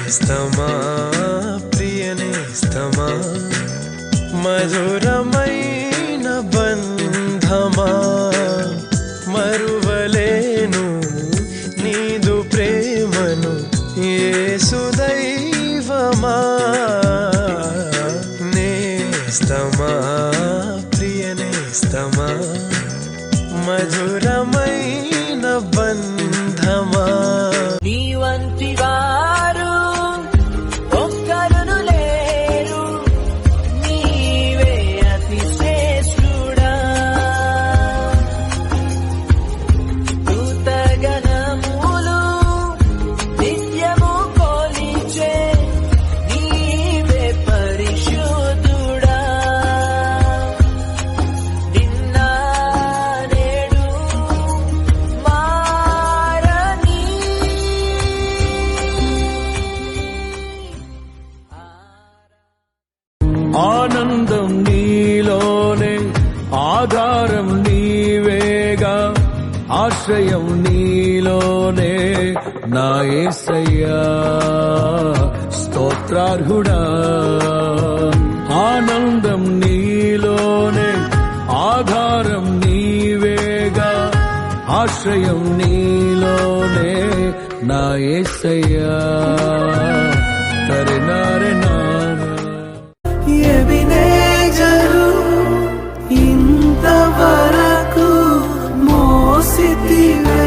నేస్తమా ప్రియనేస్తమా మధురమైన బంధమా మరువలేను నీదు ప్రేమను యేసు దైవమా నేస్తమా ప్రియనేస్తమా మధురమైన బంధమా నీ వంటి వారు ఒక్కరును లేరు నీవే అతి శ్రేష్ఠుడా దూతగణములు నిత్యము కొలిచే నీవే పరిశుద్ధుడా నిన్న నేడు మారని ఆనందం నీలోనే ఆధారం నీవేగా ఆశ్రయం నీలోనే నా యేసయ్యా స్తోత్రార్హుడా ఆనందం నీలోనే ఆధారం నీవేగా ఆశ్రయం నీలోనే నా యేసయ్యా తరినారెనా ఎబినేజరు ఇంతవరకు మోసితివే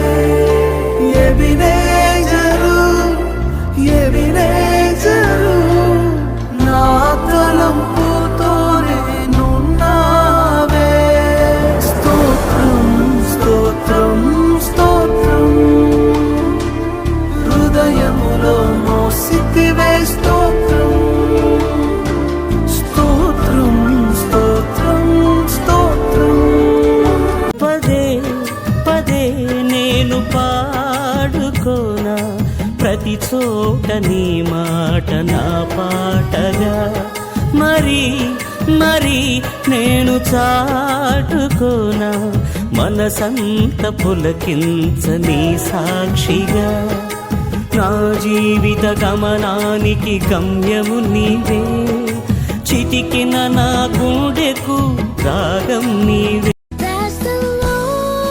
ఎబినేజరు నా తలంపుతోనే నున్నావే స్తోత్రం స్తోత్రం స్తోత్రం హృదయములో మోసితివే స్తోత్రం పదే పదే నేను పాడుకోనా ప్రతి చోట నీ మాట నా పాటగా మరి మరి నేను చాటుకోనా మనసంత పులకించని సాక్షిగా నా జీవిత గమనానికి గమ్యము నీవే చితికిన నా గుండెకు రాగం నీవే